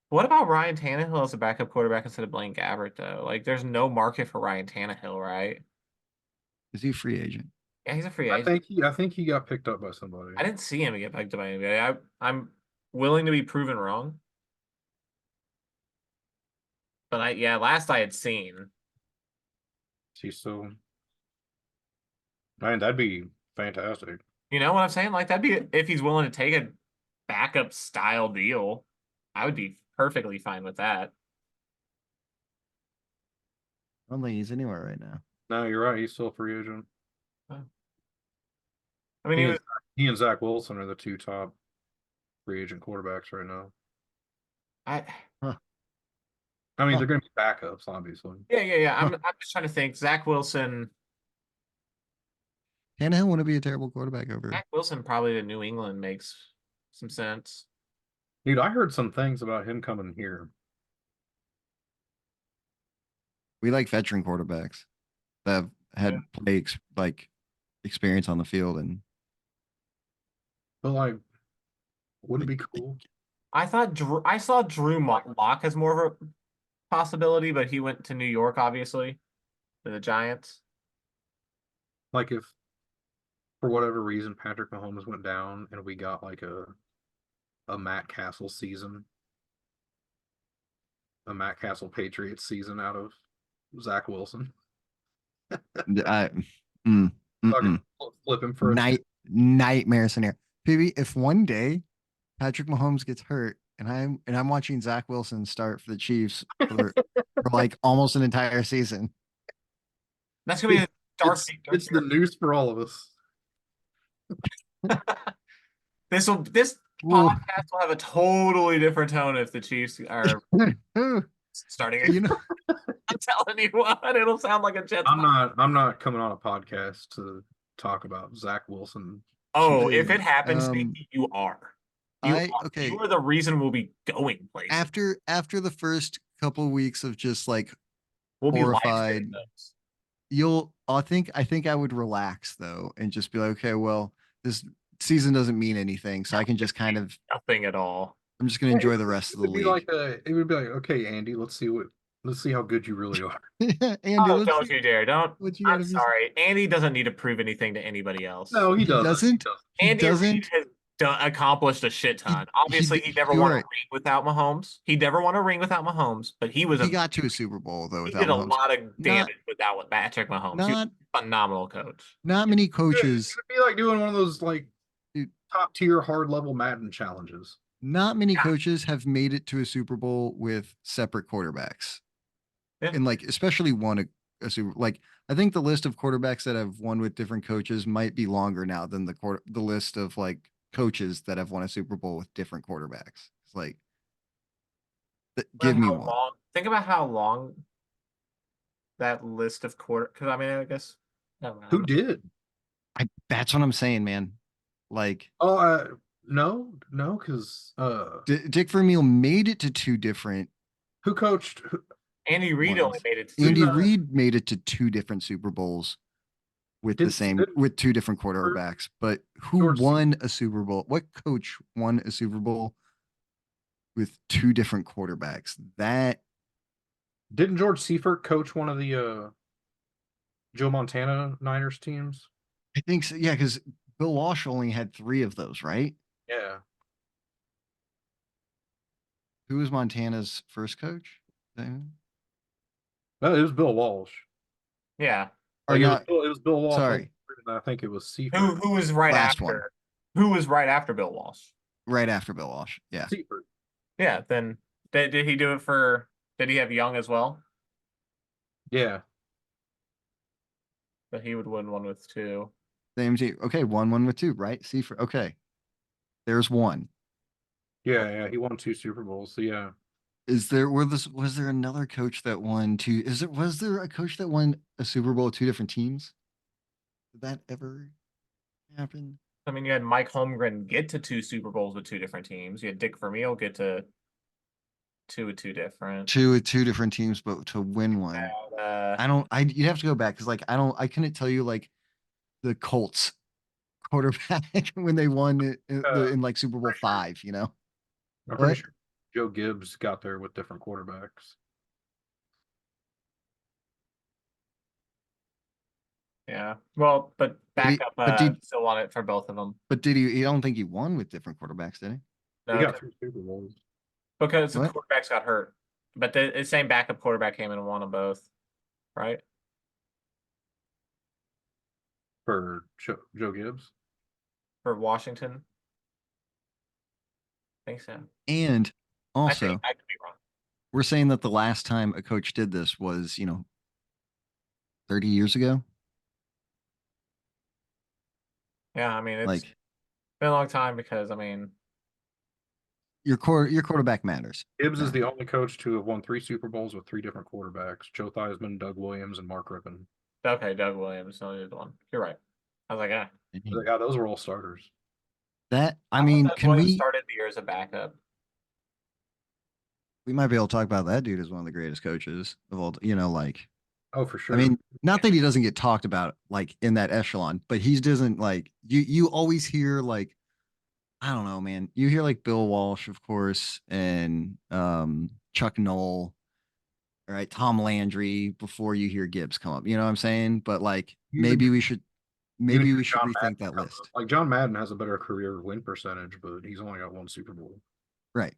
What about Ryan Tannehill as a backup quarterback instead of Blaine Gabbert though? Like, there's no market for Ryan Tannehill, right? Is he a free agent? Yeah, he's a free I agent. think he I think he got picked up by somebody. I didn't see him get picked up by anybody. I'm willing to be proven wrong, but yeah, last I had seen, He's still man, that'd be fantastic. you know what I'm saying? Like that'd be if he's willing to take a backup style deal, I would be perfectly fine with that. I don't think he's anywhere right now. No, you're right. He's still a free agent. I mean, He he and was. he and Zach Wilson are the two top free agent quarterbacks right now. I Huh. I mean, Huh. they're going to be backups, obviously. yeah. Huh. I'm just trying to think. Zach Wilson. Tannehill wouldn't be a terrible quarterback over. Zach Wilson probably to New England makes some sense. Dude, I heard some things about him coming here. We like veteran quarterbacks that have Yeah. had like experience on the field, and But like, wouldn't like, it be cool? I saw Drew Lock as more of a possibility, but he went to New York, obviously, to the Giants. Like if for whatever reason Patrick Mahomes went down and we got like a Matt Castle season, a Matt Castle Patriots season out of Zach Wilson. I mm, Fucking mm-mm. flip him for a Nightmare scenario. Maybe if one day Patrick Mahomes gets hurt and I'm watching Zach Wilson start for the Chiefs for like almost an entire season. That's gonna be a dark it's the news for all of us. this Ooh. podcast will have a totally different tone if the Chiefs are starting. You know, I'm telling you what, it'll sound like a Jets. I'm not coming on a podcast to talk about Zach Wilson. Oh, Chiefs. if it dude. happens, Sneaky, you are. You Okay. are the reason we'll be going places. After the first couple weeks of just like We'll be live horrified, streaming those. I think I would relax though and just be like, okay, well, this season doesn't mean anything, so I can just kind of Nothing at all. I'm just gonna Yeah, enjoy the rest of the league. it would be like, okay, Andy, let's see how good you really are. Andy, Oh, let's don't see you dare. Don't. what you got I'm to be. sorry. Andy doesn't need to prove anything to anybody else. No, he He doesn't. He doesn't. doesn't. He Andy Reid doesn't. has accomplished a shit He ton. Obviously, he never you're won a right. ring without Mahomes. He never won a ring without Mahomes, but He got to a Super Bowl though he without did a Mahomes. lot of Not damage without Patrick Mahomes. He was not a phenomenal coach. not many It's coaches. gonna be like doing one of those like Dude, top tier hard level Madden challenges. not many coaches have made it to a Super Bowl with separate quarterbacks. Yeah. And like especially won a Super like I think the list of quarterbacks that have won with different coaches might be longer now than the list of like coaches that have won a Super Bowl with different quarterbacks. It's like give me one. Think about how long that list of quarter. Because I mean, I guess I don't know how Who many. did? That's what I'm saying, man. Like Oh, no, because Dick Vermeil made it to two different who coached? Andy Reid only ones. made it to two. Who's Andy not? Reid made it to two different Super Bowls Didn't with two different quarterbacks. But who George won a Super Bowl? What coach won a Super Bowl with two different quarterbacks? That didn't George Seifert coach one of the Joe Montana Niners teams? I think so. Yeah, because Bill Walsh only had three of those, right? Yeah. Who was Montana's first coach? No, it was Bill Walsh. Yeah. Or Like not? It was Bill Walsh. Sorry, And I think it was Who Seifert. who was right last one, after? Who was right after Bill Walsh? right after Bill Walsh. Yeah, Seifert. Yeah. Then did he do it for? Did he have Young as well? Yeah. But he would win one with two. same team. Okay, one with two, right? See for okay. There's one. Yeah. He won two Super Bowls. So yeah. Was there another coach that won two? Was there a coach that won a Super Bowl with two different teams? Did that ever happen? I mean, you had Mike Holmgren get to two Super Bowls with two different teams. You had Dick Vermeil get to two with two different. Two with two different teams, but to win one. Uh, I don't. You'd have to go back because like I don't. I couldn't tell you like the Colts quarterback when they won Uh, in like Super Bowl pretty sure. five. You know I'm pretty what? sure Joe Gibbs got there with different quarterbacks. Yeah. Well, but Did he- backup but did- still want it for both of them. But did he? I don't think he won with different quarterbacks, did he? He No, got 3 Super Bowls because the What? quarterbacks got hurt. But the same backup quarterback came in and won them both. Right? for Joe Gibbs. For Washington. I think so. And I also, think I could be wrong. we're saying that the last time a coach did this was, 30 years ago. Yeah, I mean it's Like been a long time because I mean your quarterback matters. Gibbs is Yeah. the only coach to have won 3 Super Bowls with 3 different quarterbacks: Joe Theismann, Doug Williams, and Mark Rippon. okay, Doug Williams, no, the one. You're right. I was like, Yeah, those were all starters. That I thought mean, Doug can Williams we? started the year as a backup. We might be able to talk about that dude as one of the greatest coaches of all. Like Oh, for sure. I mean, not that he doesn't get talked about like in that echelon, but he doesn't like you always hear like I don't know, man. You hear like Bill Walsh, of course, and Chuck Noll, all right, Tom Landry before you hear Gibbs come up. You know what I'm saying? But like Even maybe hear- we should even hear rethink John that Madden list. Like John Madden has a better career win percentage, but he's only got 1 Super Bowl. Right.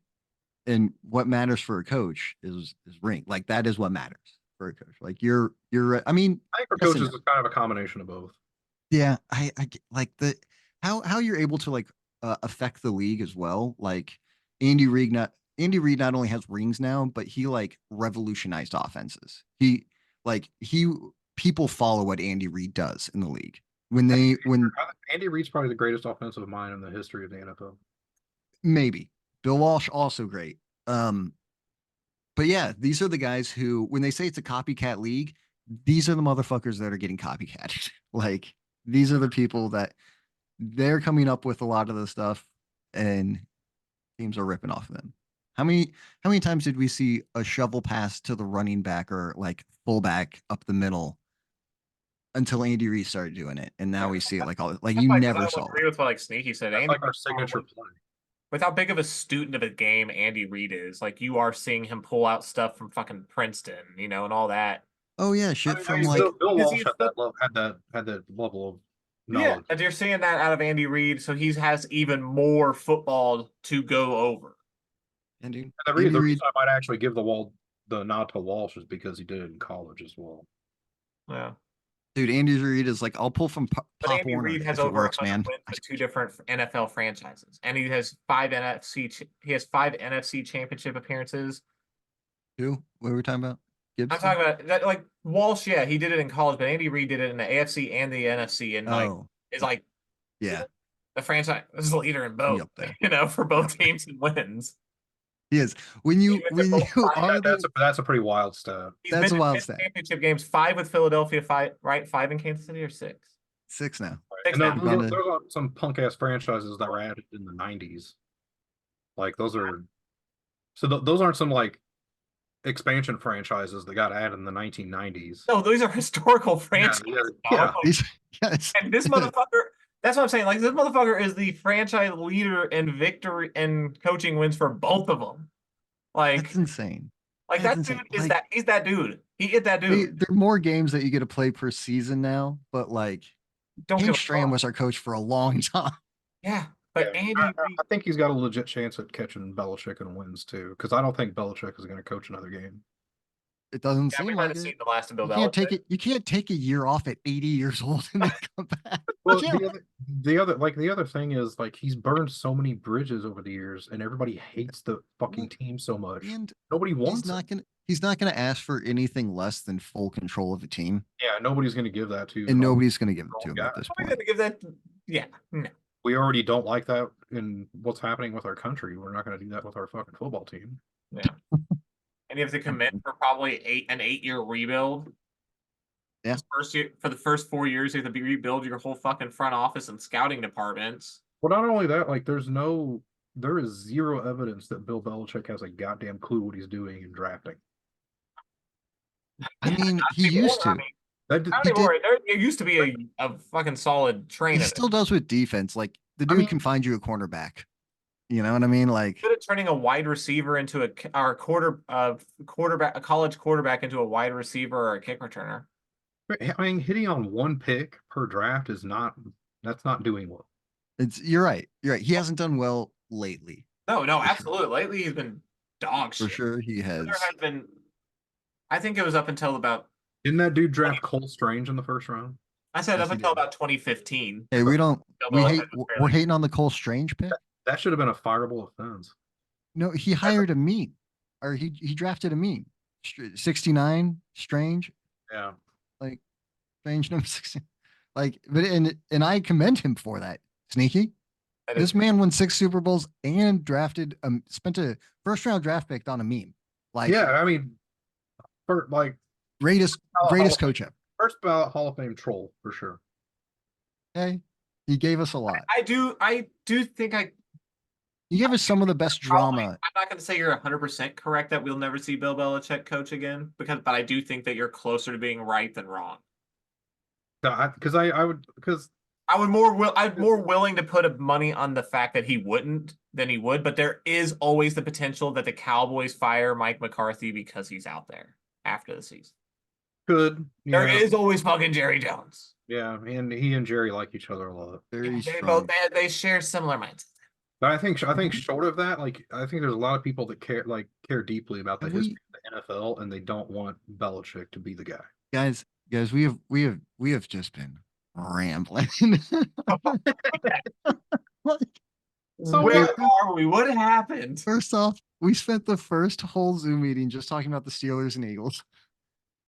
And what matters for a coach is ring. Like that is what matters for a coach. Like you're I mean, I think for yes and coaches, no. it's kind of a combination of both. Yeah, I get- like the how you're able to like affect the league as well. Like Andy Reid not only has rings now, but he like revolutionized offenses. He people follow what Andy Reid does in the league. When Andy Reid's probably the greatest offensive mind in the history of the NFL. maybe Bill Walsh also great. But yeah, these are the guys who when they say it's a copycat league, these are the motherfuckers that are getting copycatted. Like these are the people that they're coming up with a lot of the stuff and teams are ripping off of them. How many times did we see a shovel pass to the running back or like fullback up the middle until Andy Reid started doing it? And now we see it like That's you why never I saw agree it. with what like Sneaky said. That's Andy like our Reid's signature probably- play. with how big of a student of a game Andy Reid is, like you are seeing him pull out stuff from fucking Princeton, and all that. Oh yeah, I shit mean, from Bill, like Bill because Walsh he's had that level of Yeah, knowledge. and you're seeing that out of Andy Reid, so he has even more football to go over. and dude, And the Andy reason Reid, I might actually give the nod to Walsh is because he did it in college as well. Yeah, dude, Andy Reid is like I'll pull from but Pop Andy Warner Reid has if it over works, 100 man. wins with 2 different NFL franchises, and he has 5 NFC championship appearances. Who? What were we talking about? I'm Gibson? talking about that, like Walsh. Yeah, he did it in college, but Andy Reid did it in the AFC and the NFC, and like Oh, is like yeah. the franchise leader in He both. up there. For both teams and wins. He is. When you Even when if you both are That's the that's a pretty wild stat. He's That's been a to wild 10 stat. championship games, 5 with Philadelphia, 5 right, 5 in Kansas City, or 6. 6 now. Six And now. those are some punk ass franchises that were added in the 90s. Like those are those aren't some like expansion franchises that got added in the 1990s. No, those are historical franchises. yeah. dog. Like, These, yes. and this motherfucker, that's what I'm saying. Like, this motherfucker is the franchise leader in victory and coaching wins for both of them. Like, That's insane. that that's dude insane. is Like, that. He's that dude. He is that dude. There are more games that you get to play per season now, but like Don't give James a Stram fuck. was our coach for a long time. Yeah, but Yeah, Andy I Reid, think he's got a legit chance at catching Belichick and wins too, because I don't think Belichick is going to coach another game. It doesn't yeah, we seem might like have seen it. the last of Bill You can't Belichick. take it. You can't take a year off at 80 years old and then come back. Well, Yeah. the other thing is like he's burned so many bridges over the years, and everybody hates the fucking team so much. And Nobody he's wants not it. gonna he's not gonna ask for anything less than full control of the team. Yeah, nobody's going to give that to. And nobody's gonna give it to him guy. at this I'm point. gonna give that. Yeah, no. We already don't like that in what's happening with our country. We're not going to do that with our fucking football team. Yeah. And you have to commit for probably an 8-year rebuild. Yeah. First year, for the first 4 years, you have to rebuild your whole fucking front office and scouting departments. Well, not only that, like there is zero evidence that Bill Belichick has a goddamn clue what he's doing in drafting. I mean, Not he anymore, used I to. mean, That not he anymore. There used to be a fucking solid He train. still does with defense. Like the I dude mean- can find you a cornerback. You know what I mean? Like, Good at turning a wide receiver into a quarterback, a college quarterback into a wide receiver or a kick returner. I mean, hitting on one pick per draft is not, that's not doing well. you're right. You're right. He hasn't done well lately. No, no, For sure. absolutely. Lately, he's been dog For shit. sure, he has. There has been. I think it was up until about. Didn't that dude draft Cole Strange in the first round? I said Yes, up he until did. about 2015. Hey, we don't. Bill We Belichick hate. was We're fairly- hating on the Cole Strange pick. That should have been a fireable offense. No, he hired a meme, or he drafted a meme. 69 Strange, Yeah. like Strange number 16. Like, but and I commend him for that. Sneaky. I This didn't- man won 6 Super Bowls and drafted spent a first round draft pick on a meme. Like, Yeah, I mean, for like greatest Hall greatest of- coach ever. first ballot Hall of Fame troll for sure. Okay, he gave us a lot. I do think I. He gave us some of the best Probably, drama. I'm not going to say you're 100% correct that we'll never see Bill Belichick coach again, but I do think that you're closer to being right than wrong. Because I'm more willing to put money on the fact that he wouldn't than he would, but there is always the potential that the Cowboys fire Mike McCarthy because he's out there after the season. could There is always fucking Jerry Jones. yeah, and he and Jerry like each other a lot. Very They strong. both they share similar minds. But I think short of that, like I think there's a lot of people that care deeply about the Have history of the NFL, and they don't want Belichick to be the guy. Guys, we have just been rambling. Like, So Where what? are we? What happened? first off, we spent the first whole Zoom meeting just talking about the Steelers and Eagles.